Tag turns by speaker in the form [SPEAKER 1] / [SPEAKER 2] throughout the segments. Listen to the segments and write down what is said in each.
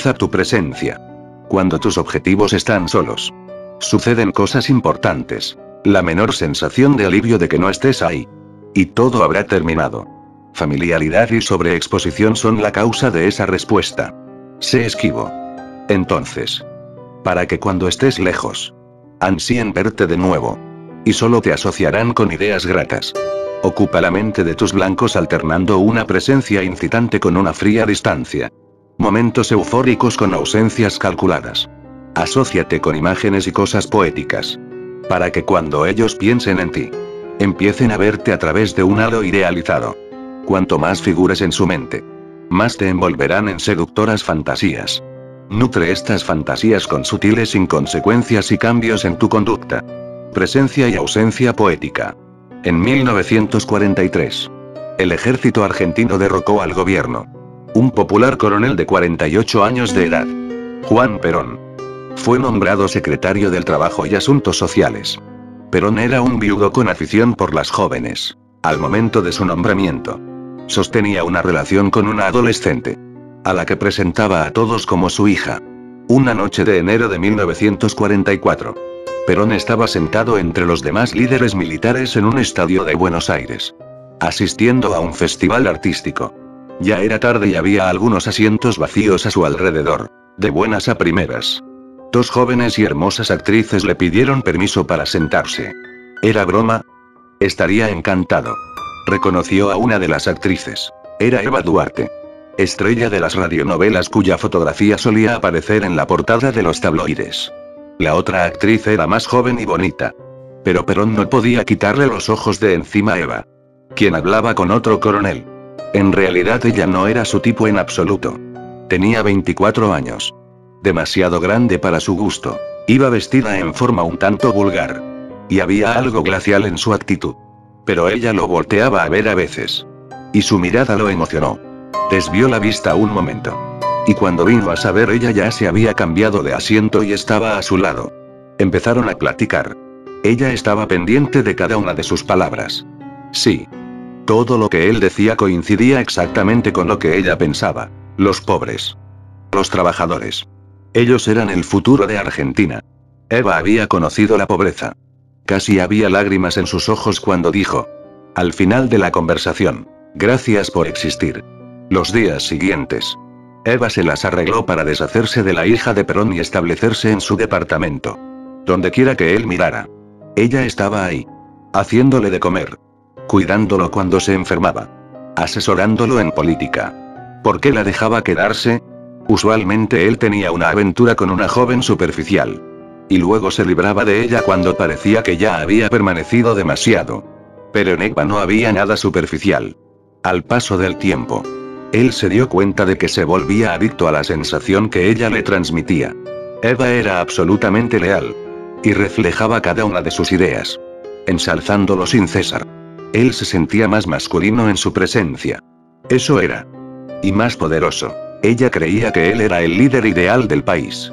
[SPEAKER 1] Usa tu presencia. Cuando tus objetivos están solos, suceden cosas importantes. La menor sensación de alivio de que no estés ahí. Y todo habrá terminado. Familiaridad y sobreexposición son la causa de esa respuesta. Sé esquivo. Entonces, para que cuando estés lejos, ansíen verte de nuevo. Y solo te asociarán con ideas gratas. Ocupa la mente de tus blancos alternando una presencia incitante con una fría distancia. Momentos eufóricos con ausencias calculadas. Asóciate con imágenes y cosas poéticas. Para que cuando ellos piensen en ti, empiecen a verte a través de un halo idealizado. Cuanto más figures en su mente, más te envolverán en seductoras fantasías. Nutre estas fantasías con sutiles inconsecuencias y cambios en tu conducta. Presencia y ausencia poética. En 1943, el ejército argentino derrocó al gobierno. Un popular coronel de 48 años de edad, Juan Perón, fue nombrado secretario del Trabajo y Asuntos Sociales. Perón era un viudo con afición por las jóvenes. Al momento de su nombramiento, sostenía una relación con una adolescente, a la que presentaba a todos como su hija. Una noche de enero de 1944, Perón estaba sentado entre los demás líderes militares en un estadio de Buenos Aires, asistiendo a un festival artístico. Ya era tarde y había algunos asientos vacíos a su alrededor. De buenas a primeras, dos jóvenes y hermosas actrices le pidieron permiso para sentarse. ¿Era broma? Estaría encantado. Reconoció a una de las actrices. Era Eva Duarte, estrella de las radionovelas cuya fotografía solía aparecer en la portada de los tabloides. La otra actriz era más joven y bonita. Pero Perón no podía quitarle los ojos de encima a Eva, quien hablaba con otro coronel. En realidad ella no era su tipo en absoluto. Tenía 24 años. Demasiado grande para su gusto. Iba vestida en forma un tanto vulgar. Y había algo glacial en su actitud. Pero ella lo volteaba a ver a veces. Y su mirada lo emocionó. Desvió la vista un momento. Y cuando vino a saber, ella ya se había cambiado de asiento y estaba a su lado. Empezaron a platicar. Ella estaba pendiente de cada una de sus palabras. Sí. Todo lo que él decía coincidía exactamente con lo que ella pensaba. Los pobres. Los trabajadores. Ellos eran el futuro de Argentina. Eva había conocido la pobreza. Casi había lágrimas en sus ojos cuando dijo, al final de la conversación, gracias por existir. Los días siguientes, Eva se las arregló para deshacerse de la hija de Perón y establecerse en su departamento. Donde quiera que él mirara, ella estaba ahí, haciéndole de comer, cuidándolo cuando se enfermaba, asesorándolo en política. ¿Por qué la dejaba quedarse? Usualmente él tenía una aventura con una joven superficial. Y luego se libraba de ella cuando parecía que ya había permanecido demasiado. Pero en Eva no había nada superficial. Al paso del tiempo, él se dio cuenta de que se volvía adicto a la sensación que ella le transmitía. Eva era absolutamente leal. Y reflejaba cada una de sus ideas, ensalzándolo sin cesar. Él se sentía más masculino en su presencia. Eso era. Y más poderoso. Ella creía que él era el líder ideal del país.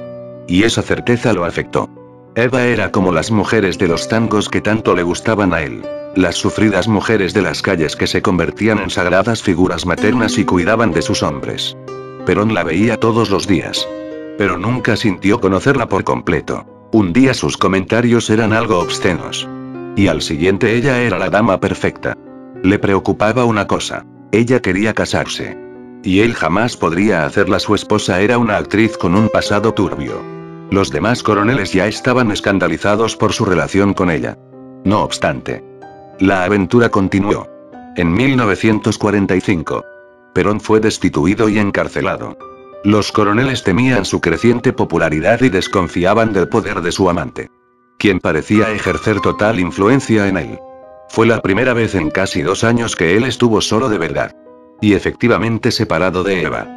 [SPEAKER 1] Y esa certeza lo afectó. Eva era como las mujeres de los tangos que tanto le gustaban a él. Las sufridas mujeres de las calles que se convertían en sagradas figuras maternas y cuidaban de sus hombres. Perón la veía todos los días. Pero nunca sintió conocerla por completo. Un día sus comentarios eran algo obscenos. Y al siguiente ella era la dama perfecta. Le preocupaba una cosa. Ella quería casarse. Y él jamás podría hacerla su esposa. Era una actriz con un pasado turbio. Los demás coroneles ya estaban escandalizados por su relación con ella. No obstante, la aventura continuó. En 1945, Perón fue destituido y encarcelado. Los coroneles temían su creciente popularidad y desconfiaban del poder de su amante, quien parecía ejercer total influencia en él. Fue la primera vez en casi 2 años que él estuvo solo de verdad. Y efectivamente separado de Eva.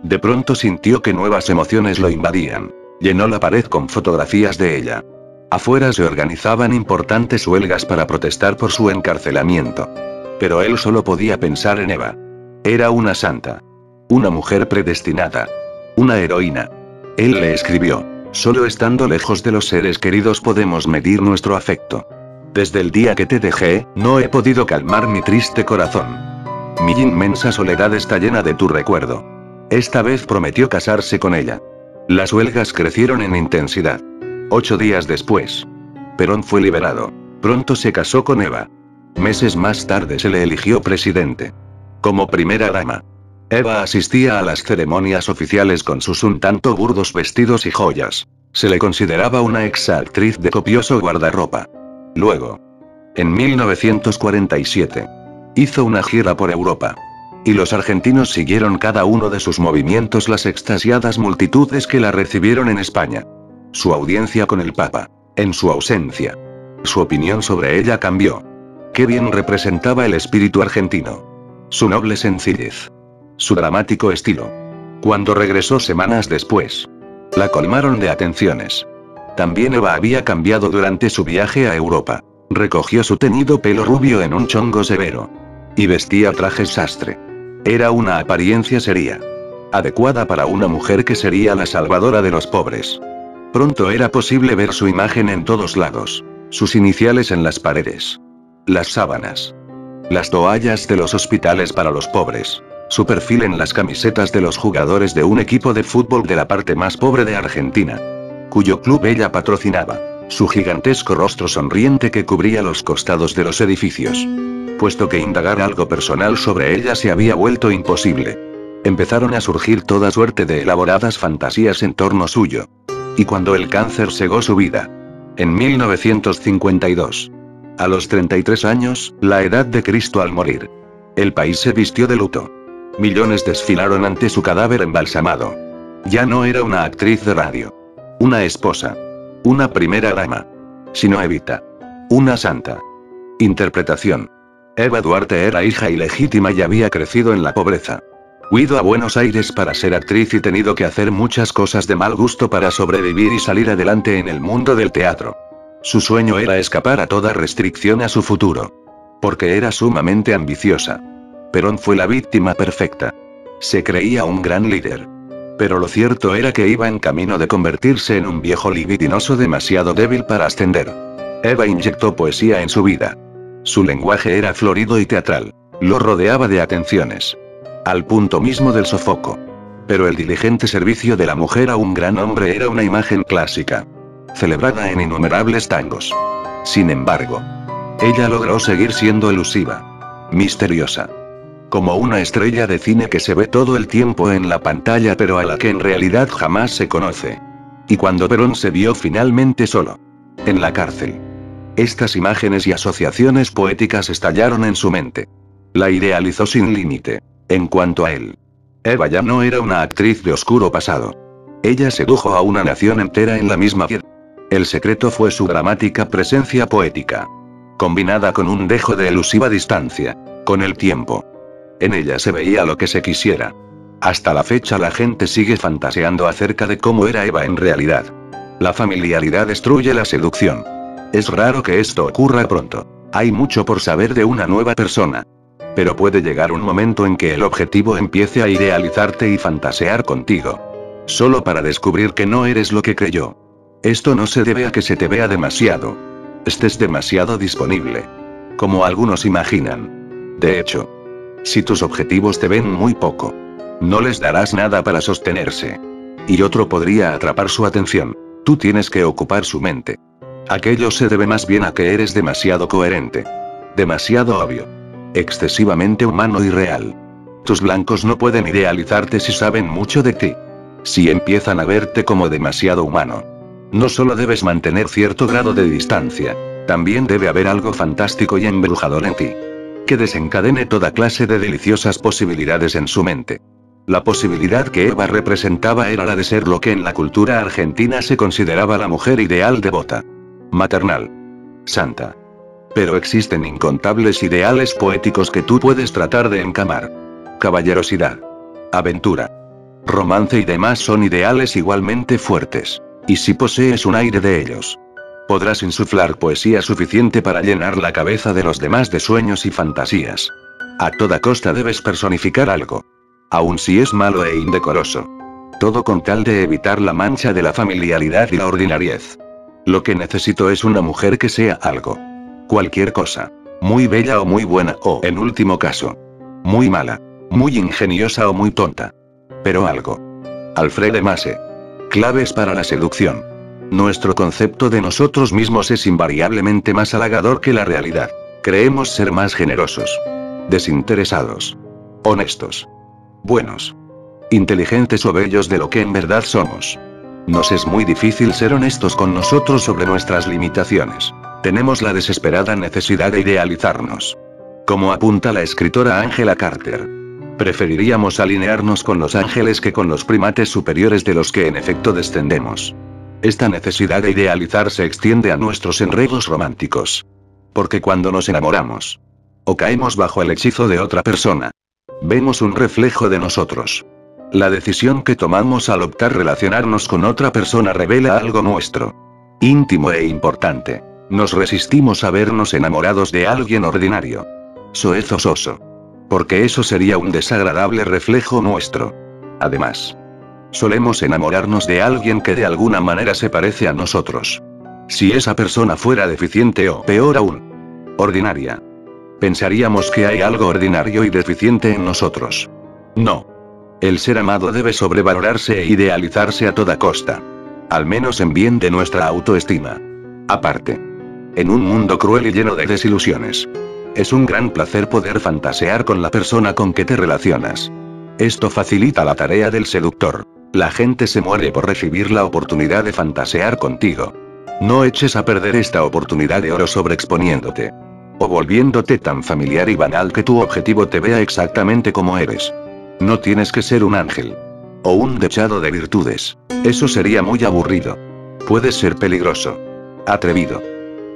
[SPEAKER 1] De pronto sintió que nuevas emociones lo invadían. Llenó la pared con fotografías de ella. Afuera se organizaban importantes huelgas para protestar por su encarcelamiento. Pero él solo podía pensar en Eva. Era una santa. Una mujer predestinada. Una heroína. Él le escribió, solo estando lejos de los seres queridos podemos medir nuestro afecto. Desde el día que te dejé, no he podido calmar mi triste corazón. Mi inmensa soledad está llena de tu recuerdo. Esta vez prometió casarse con ella. Las huelgas crecieron en intensidad. 8 días después, Perón fue liberado. Pronto se casó con Eva. Meses más tarde se le eligió presidente. Como primera dama, Eva asistía a las ceremonias oficiales con sus un tanto burdos vestidos y joyas. Se le consideraba una exactriz de copioso guardarropa. Luego, en 1947, hizo una gira por Europa. Y los argentinos siguieron cada uno de sus movimientos, las extasiadas multitudes que la recibieron en España. Su audiencia con el Papa, en su ausencia. Su opinión sobre ella cambió. Qué bien representaba el espíritu argentino. Su noble sencillez. Su dramático estilo. Cuando regresó semanas después, la colmaron de atenciones. También Eva había cambiado durante su viaje a Europa. Recogió su teñido pelo rubio en un chongo severo. Y vestía trajes sastre. Era una apariencia seria. Adecuada para una mujer que sería la salvadora de los pobres. Pronto era posible ver su imagen en todos lados. Sus iniciales en las paredes. Las sábanas. Las toallas de los hospitales para los pobres. Su perfil en las camisetas de los jugadores de un equipo de fútbol de la parte más pobre de Argentina, cuyo club ella patrocinaba. Su gigantesco rostro sonriente que cubría los costados de los edificios. Puesto que indagar algo personal sobre ella se había vuelto imposible. Empezaron a surgir toda suerte de elaboradas fantasías en torno suyo. Y cuando el cáncer cegó su vida, en 1952, a los 33 años, la edad de Cristo al morir, el país se vistió de luto. Millones desfilaron ante su cadáver embalsamado. Ya no era una actriz de radio, una esposa, una primera dama, sino Evita, una santa. Interpretación. Eva Duarte era hija ilegítima y había crecido en la pobreza. Huido a Buenos Aires para ser actriz y tenido que hacer muchas cosas de mal gusto para sobrevivir y salir adelante en el mundo del teatro. Su sueño era escapar a toda restricción a su futuro. Porque era sumamente ambiciosa. Perón fue la víctima perfecta. Se creía un gran líder. Pero lo cierto era que iba en camino de convertirse en un viejo libidinoso demasiado débil para ascender. Eva inyectó poesía en su vida. Su lenguaje era florido y teatral. Lo rodeaba de atenciones. Al punto mismo del sofoco. Pero el diligente servicio de la mujer a un gran hombre era una imagen clásica. Celebrada en innumerables tangos. Sin embargo, ella logró seguir siendo elusiva. Misteriosa. Como una estrella de cine que se ve todo el tiempo en la pantalla pero a la que en realidad jamás se conoce. Y cuando Perón se vio finalmente solo, en la cárcel, estas imágenes y asociaciones poéticas estallaron en su mente. La idealizó sin límite. En cuanto a él, Eva ya no era una actriz de oscuro pasado. Ella sedujo a una nación entera en la misma piel. El secreto fue su dramática presencia poética, combinada con un dejo de elusiva distancia. Con el tiempo, en ella se veía lo que se quisiera. Hasta la fecha la gente sigue fantaseando acerca de cómo era Eva en realidad. La familiaridad destruye la seducción. Es raro que esto ocurra pronto. Hay mucho por saber de una nueva persona. Pero puede llegar un momento en que el objetivo empiece a idealizarte y fantasear contigo. Solo para descubrir que no eres lo que creyó. Esto no se debe a que se te vea demasiado. Estés demasiado disponible. Como algunos imaginan. De hecho, si tus objetivos te ven muy poco, no les darás nada para sostenerse. Y otro podría atrapar su atención. Tú tienes que ocupar su mente. Aquello se debe más bien a que eres demasiado coherente. Demasiado obvio. Excesivamente humano y real. Tus blancos no pueden idealizarte si saben mucho de ti. Si empiezan a verte como demasiado humano. No solo debes mantener cierto grado de distancia, también debe haber algo fantástico y embrujador en ti. Que desencadene toda clase de deliciosas posibilidades en su mente. La posibilidad que Eva representaba era la de ser lo que en la cultura argentina se consideraba la mujer ideal devota. Maternal. Santa. Pero existen incontables ideales poéticos que tú puedes tratar de encamar. Caballerosidad. Aventura. Romance y demás son ideales igualmente fuertes. Y si posees un aire de ellos, podrás insuflar poesía suficiente para llenar la cabeza de los demás de sueños y fantasías. A toda costa debes personificar algo. Aun si es malo e indecoroso. Todo con tal de evitar la mancha de la familiaridad y la ordinariez. Lo que necesito es una mujer que sea algo. Cualquier cosa. Muy bella o muy buena o, en último caso, muy mala. Muy ingeniosa o muy tonta. Pero algo. Alfred Mase. Claves para la seducción. Nuestro concepto de nosotros mismos es invariablemente más halagador que la realidad. Creemos ser más generosos, desinteresados, honestos, buenos, inteligentes o bellos de lo que en verdad somos. Nos es muy difícil ser honestos con nosotros sobre nuestras limitaciones. Tenemos la desesperada necesidad de idealizarnos. Como apunta la escritora Angela Carter, preferiríamos alinearnos con los ángeles que con los primates superiores de los que en efecto descendemos. Esta necesidad de idealizar se extiende a nuestros enredos románticos. Porque cuando nos enamoramos, o caemos bajo el hechizo de otra persona, vemos un reflejo de nosotros. La decisión que tomamos al optar relacionarnos con otra persona revela algo nuestro, íntimo e importante. Nos resistimos a vernos enamorados de alguien ordinario, soezoso, porque eso sería un desagradable reflejo nuestro. Además, solemos enamorarnos de alguien que de alguna manera se parece a nosotros. Si esa persona fuera deficiente o, peor aún, ordinaria, pensaríamos que hay algo ordinario y deficiente en nosotros. No. El ser amado debe sobrevalorarse e idealizarse a toda costa. Al menos en bien de nuestra autoestima. Aparte, en un mundo cruel y lleno de desilusiones, es un gran placer poder fantasear con la persona con que te relacionas. Esto facilita la tarea del seductor. La gente se muere por recibir la oportunidad de fantasear contigo. No eches a perder esta oportunidad de oro sobreexponiéndote, o volviéndote tan familiar y banal que tu objetivo te vea exactamente como eres. No tienes que ser un ángel, o un dechado de virtudes. Eso sería muy aburrido. Puedes ser peligroso, atrevido,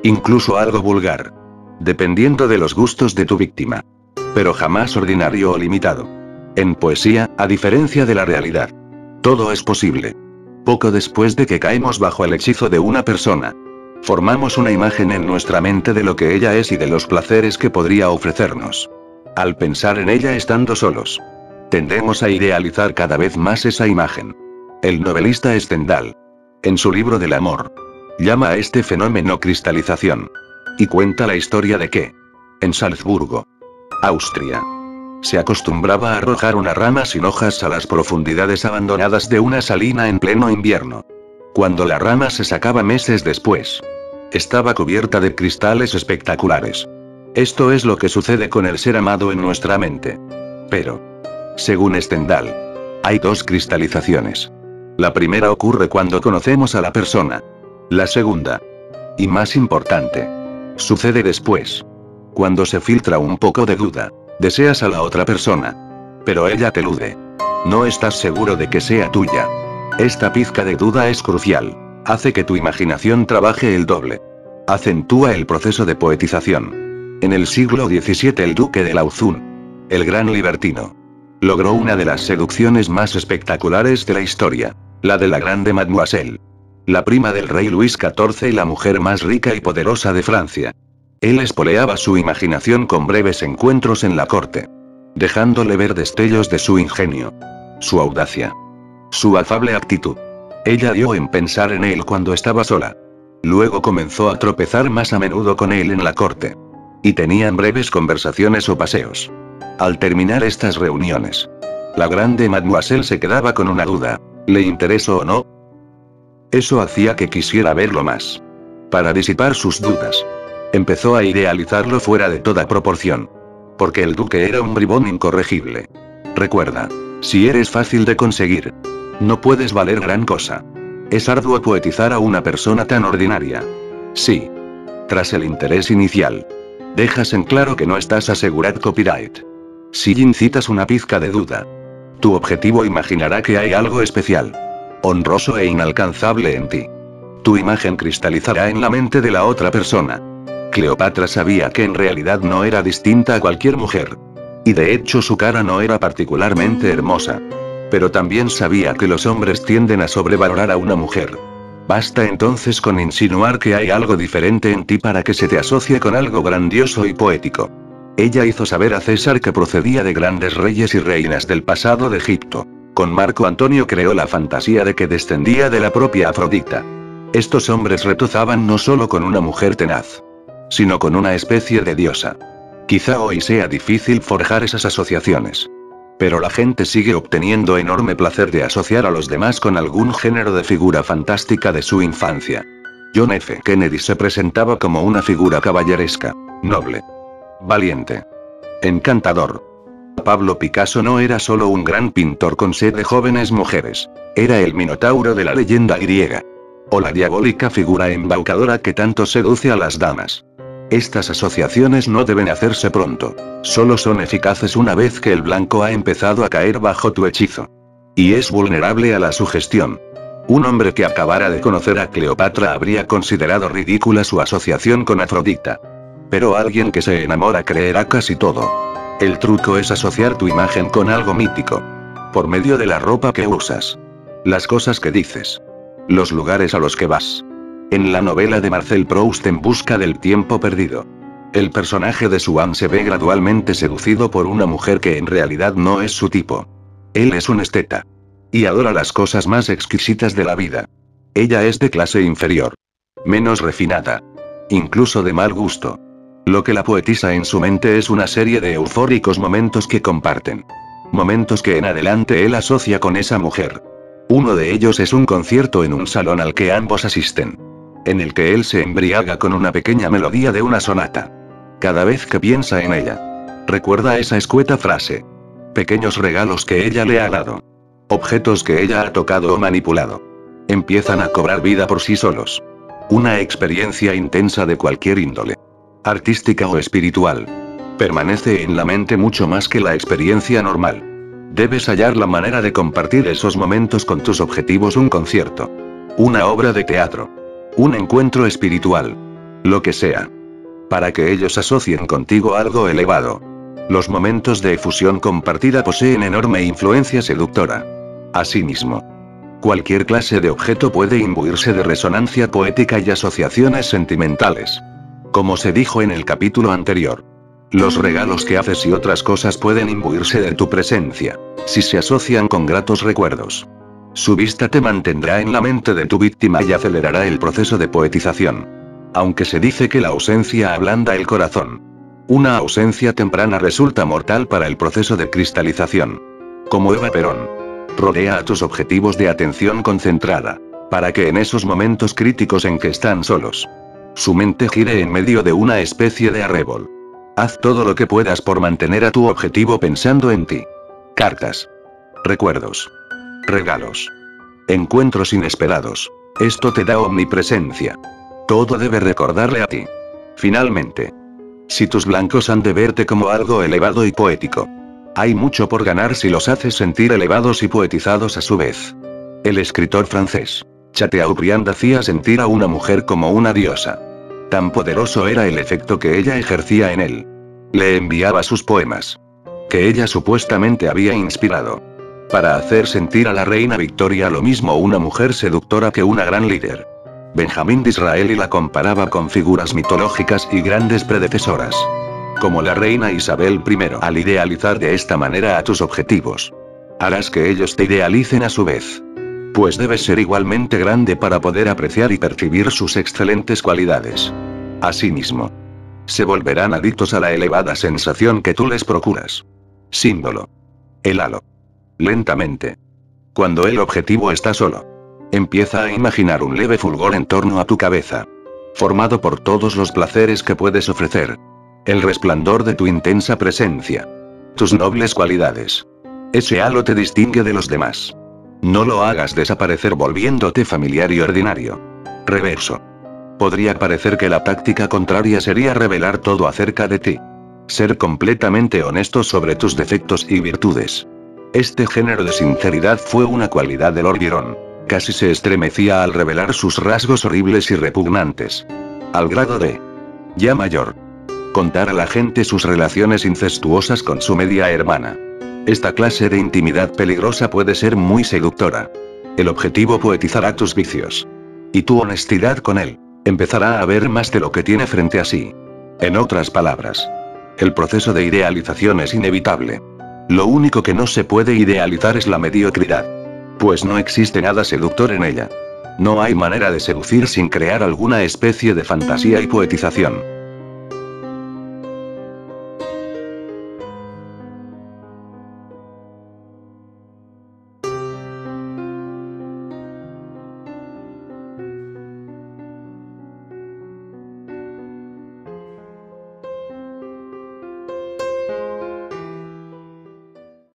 [SPEAKER 1] incluso algo vulgar, dependiendo de los gustos de tu víctima. Pero jamás ordinario o limitado. En poesía, a diferencia de la realidad, todo es posible. Poco después de que caemos bajo el hechizo de una persona, formamos una imagen en nuestra mente de lo que ella es y de los placeres que podría ofrecernos. Al pensar en ella estando solos, tendemos a idealizar cada vez más esa imagen. El novelista Stendhal, en su libro del amor, llama a este fenómeno cristalización. Y cuenta la historia de que, en Salzburgo, Austria, se acostumbraba a arrojar una rama sin hojas a las profundidades abandonadas de una salina en pleno invierno. Cuando la rama se sacaba meses después, estaba cubierta de cristales espectaculares. Esto es lo que sucede con el ser amado en nuestra mente. Pero, según Stendhal, hay dos cristalizaciones. La primera ocurre cuando conocemos a la persona. La segunda, y más importante, sucede después. Cuando se filtra un poco de duda. Deseas a la otra persona, pero ella te elude. No estás seguro de que sea tuya. Esta pizca de duda es crucial. Hace que tu imaginación trabaje el doble. Acentúa el proceso de poetización. En el siglo XVII el duque de Lauzun, el gran libertino, logró una de las seducciones más espectaculares de la historia, la de la grande Mademoiselle, la prima del rey Luis XIV y la mujer más rica y poderosa de Francia. Él espoleaba su imaginación con breves encuentros en la corte, dejándole ver destellos de su ingenio, su audacia, su afable actitud. Ella dio en pensar en él cuando estaba sola. Luego comenzó a tropezar más a menudo con él en la corte. Y tenían breves conversaciones o paseos. Al terminar estas reuniones, la grande Mademoiselle se quedaba con una duda: ¿le interesó o no? Eso hacía que quisiera verlo más. Para disipar sus dudas, empezó a idealizarlo fuera de toda proporción. Porque el duque era un bribón incorregible. Recuerda, si eres fácil de conseguir, no puedes valer gran cosa. Es arduo poetizar a una persona tan ordinaria. Sí. Tras el interés inicial, dejas en claro que no estás asegurado copyright. Si incitas una pizca de duda, tu objetivo imaginará que hay algo especial, honroso e inalcanzable en ti. Tu imagen cristalizará en la mente de la otra persona. Cleopatra sabía que en realidad no era distinta a cualquier mujer. Y de hecho su cara no era particularmente hermosa. Pero también sabía que los hombres tienden a sobrevalorar a una mujer. Basta entonces con insinuar que hay algo diferente en ti para que se te asocie con algo grandioso y poético. Ella hizo saber a César que procedía de grandes reyes y reinas del pasado de Egipto. Con Marco Antonio creó la fantasía de que descendía de la propia Afrodita. Estos hombres retozaban no solo con una mujer tenaz, sino con una especie de diosa. Quizá hoy sea difícil forjar esas asociaciones. Pero la gente sigue obteniendo enorme placer de asociar a los demás con algún género de figura fantástica de su infancia. John F. Kennedy se presentaba como una figura caballeresca, noble, valiente, encantador. Pablo Picasso no era solo un gran pintor con sed de jóvenes mujeres. Era el Minotauro de la leyenda griega. O la diabólica figura embaucadora que tanto seduce a las damas. Estas asociaciones no deben hacerse pronto. Solo son eficaces una vez que el blanco ha empezado a caer bajo tu hechizo. Y es vulnerable a la sugestión. Un hombre que acabara de conocer a Cleopatra habría considerado ridícula su asociación con Afrodita. Pero alguien que se enamora creerá casi todo. El truco es asociar tu imagen con algo mítico. Por medio de la ropa que usas. Las cosas que dices. Los lugares a los que vas. En la novela de Marcel Proust En busca del tiempo perdido, el personaje de Swann se ve gradualmente seducido por una mujer que en realidad no es su tipo. Él es un esteta. Y adora las cosas más exquisitas de la vida. Ella es de clase inferior. Menos refinada. Incluso de mal gusto. Lo que la poetiza en su mente es una serie de eufóricos momentos que comparten. Momentos que en adelante él asocia con esa mujer. Uno de ellos es un concierto en un salón al que ambos asisten. En el que él se embriaga con una pequeña melodía de una sonata. Cada vez que piensa en ella, recuerda esa escueta frase. Pequeños regalos que ella le ha dado. Objetos que ella ha tocado o manipulado. Empiezan a cobrar vida por sí solos. Una experiencia intensa de cualquier índole. Artística o espiritual. Permanece en la mente mucho más que la experiencia normal. Debes hallar la manera de compartir esos momentos con tus objetivos: un concierto, una obra de teatro, un encuentro espiritual, lo que sea. Para que ellos asocien contigo algo elevado. Los momentos de efusión compartida poseen enorme influencia seductora. Asimismo, cualquier clase de objeto puede imbuirse de resonancia poética y asociaciones sentimentales. Como se dijo en el capítulo anterior, los regalos que haces y otras cosas pueden imbuirse de tu presencia, si se asocian con gratos recuerdos. Su vista te mantendrá en la mente de tu víctima y acelerará el proceso de poetización. Aunque se dice que la ausencia ablanda el corazón. Una ausencia temprana resulta mortal para el proceso de cristalización. Como Eva Perón. Rodea a tus objetivos de atención concentrada, para que en esos momentos críticos en que están solos, su mente gire en medio de una especie de arrebol. Haz todo lo que puedas por mantener a tu objetivo pensando en ti. Cartas. Recuerdos. Regalos. Encuentros inesperados. Esto te da omnipresencia. Todo debe recordarle a ti. Finalmente, si tus blancos han de verte como algo elevado y poético, hay mucho por ganar si los haces sentir elevados y poetizados a su vez. El escritor francés Chateaubriand hacía sentir a una mujer como una diosa. Tan poderoso era el efecto que ella ejercía en él. Le enviaba sus poemas, que ella supuestamente había inspirado, para hacer sentir a la reina Victoria lo mismo una mujer seductora que una gran líder. Benjamín Disraeli la comparaba con figuras mitológicas y grandes predecesoras. Como la reina Isabel I. Al idealizar de esta manera a tus objetivos, harás que ellos te idealicen a su vez. Pues debes ser igualmente grande para poder apreciar y percibir sus excelentes cualidades. Asimismo, se volverán adictos a la elevada sensación que tú les procuras. Símbolo. El halo. Lentamente. Cuando el objetivo está solo, empieza a imaginar un leve fulgor en torno a tu cabeza, formado por todos los placeres que puedes ofrecer. El resplandor de tu intensa presencia. Tus nobles cualidades. Ese halo te distingue de los demás. No lo hagas desaparecer volviéndote familiar y ordinario. Reverso. Podría parecer que la táctica contraria sería revelar todo acerca de ti. Ser completamente honesto sobre tus defectos y virtudes. Este género de sinceridad fue una cualidad de Lord Byron. Casi se estremecía al revelar sus rasgos horribles y repugnantes. Al grado de, ya mayor, contar a la gente sus relaciones incestuosas con su media hermana. Esta clase de intimidad peligrosa puede ser muy seductora. El objetivo poetizará tus vicios. Y tu honestidad con él empezará a ver más de lo que tiene frente a sí. En otras palabras, el proceso de idealización es inevitable. Lo único que no se puede idealizar es la mediocridad. Pues no existe nada seductor en ella. No hay manera de seducir sin crear alguna especie de fantasía y poetización.